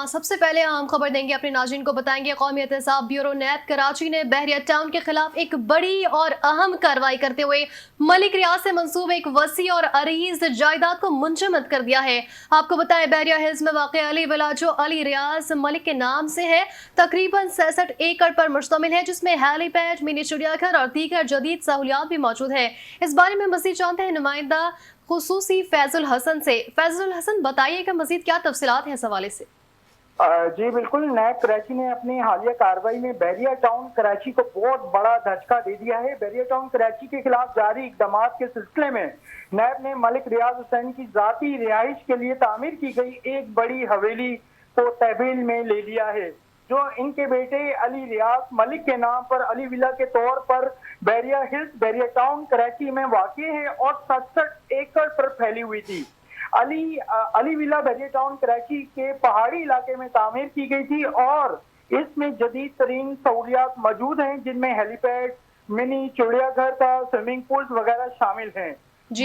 سب سے پہلے ہم خبر دیں گے، اپنے ناظرین کو بتائیں گے قومی احتساب بیورو نیب کراچی نے بحریہ ٹاؤن کے خلاف ایک بڑی اور اہم کارروائی کرتے ہوئے ملک ریاض سے منسوب ایک وسیع اور عریض جائیداد کو منجمد کر دیا ہے۔ آپ کو بتائیں بحریہ ہلز میں واقع علی ولا جو علی ریاض ملک کے نام سے ہے تقریباً 66 ایکڑ پر مشتمل ہے، جس میں ہیلی پیڈ، منی چڑیا گھر اور دیگر جدید سہولیات بھی موجود ہے۔ اس بارے میں مزید جانتے ہیں نمائندہ خصوصی فیض الحسن سے۔ فیض الحسن بتائیے کہ مزید کیا تفصیلات ہیں اس حوالے سے؟ جی بالکل، نیب کراچی نے اپنی حالیہ کارروائی میں بحریہ ٹاؤن کراچی کو بہت بڑا دھچکا دے دیا ہے۔ بحریہ ٹاؤن کراچی کے خلاف جاری اقدامات کے سلسلے میں نیب نے ملک ریاض حسین کی ذاتی رہائش کے لیے تعمیر کی گئی ایک بڑی حویلی کو تحویل میں لے لیا ہے، جو ان کے بیٹے علی ریاض ملک کے نام پر علی ولا کے طور پر بحریہ ہلز بحریہ ٹاؤن کراچی میں واقع ہے اور 67 ایکڑ پر پھیلی ہوئی تھی۔ علی ولا بحریہ ٹاؤن کراچی کے پہاڑی علاقے میں تعمیر کی گئی تھی اور اس میں جدید ترین سہولیات موجود ہیں، جن میں ہیلی پیڈ، منی چڑیا گھر کا سوئمنگ پولز وغیرہ شامل ہیں۔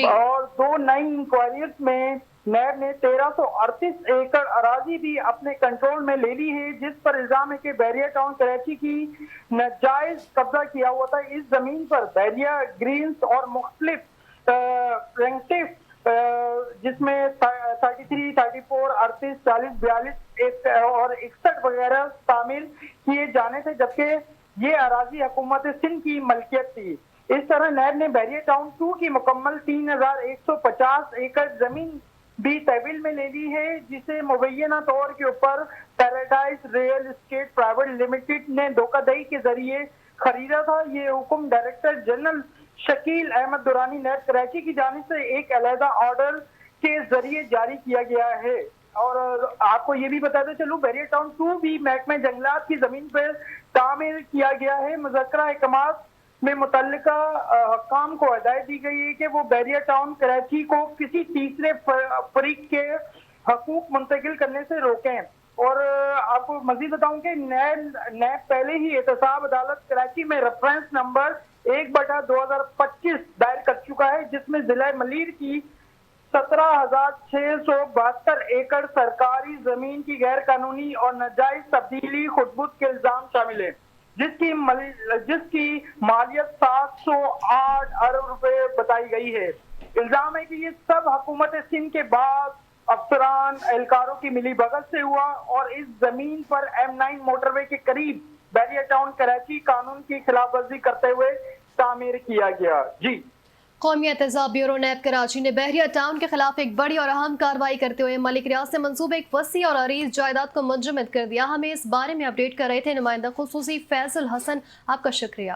اور 2 نئی انکوائریز میں نیب نے 1338 ایکڑ اراضی بھی اپنے کنٹرول میں لے لی ہے، جس پر الزام ہے کہ بحریہ ٹاؤن کراچی کی ناجائز قبضہ کیا ہوا تھا۔ اس زمین پر بحریہ گرینز اور مختلف رینٹس جس میں 33، 34، 38، 40، 42 اور 61 وغیرہ تعمیر کیے جانے تھے، جبکہ یہ اراضی حکومت سندھ کی ملکیت تھی۔ اس طرح نیب نے بحریہ ٹاؤن 2 کی مکمل 3150 ایکڑ زمین بھی تحویل میں لے لی ہے، جسے مبینہ طور کے اوپر paradise real estate private limited نے دھوکہ دہی کے ذریعے خریدا تھا۔ یہ حکم director general Shakeel Ahmed Durrani NAB Karachi کی جانب سے ایک علیحدہ آرڈر کے ذریعے جاری کیا گیا ہے۔ اور آپ کو یہ بھی بتاتے چلوں، بحریہ ٹاؤن 2 بھی محکمہ جنگلات کی زمین پر تعمیر کیا گیا ہے۔ مذکورہ احکامات میں متعلقہ حکام کو ہدایت دی گئی ہے کہ وہ بحریہ ٹاؤن کراچی کو کسی تیسرے فریق کے حقوق منتقل کرنے سے روکیں۔ اور آپ کو مزید بتاؤں کہ نیب پہلے ہی احتساب عدالت کراچی میں ریفرنس نمبر 1/2025 دائر کر چکا ہے، جس میں ضلع ملیر کی 17,672 ایکڑ سرکاری زمین کی غیر قانونی اور ناجائز تبدیلی خودبود کے الزام شامل ہیں، جس کی مالیت 708 ارب روپے بتائی گئی ہے۔ الزام ہے کہ یہ سب حکومت سندھ کے بعد افسران اہلکاروں کی ملی بھگت سے ہوا اور اس زمین پر M9 موٹر وے کے قریب بحریہ ٹاؤن کراچی قانون کی خلاف ورزی کرتے ہوئے تعمیر کیا گیا۔ جی، قومی احتساب بیورو نیب کراچی نے بحریہ ٹاؤن کے خلاف ایک بڑی اور اہم کارروائی کرتے ہوئے ملک ریاض سے منسوب ایک وسیع اور عریض جائیداد کو منجمد کر دیا۔ ہمیں اس بارے میں اپڈیٹ کر رہے تھے نمائندہ خصوصی فیض الحسن، آپ کا شکریہ۔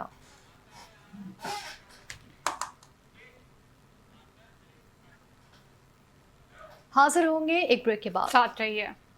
حاضر ہوں گے ایک بریک کے بعد، ساتھ رہیے۔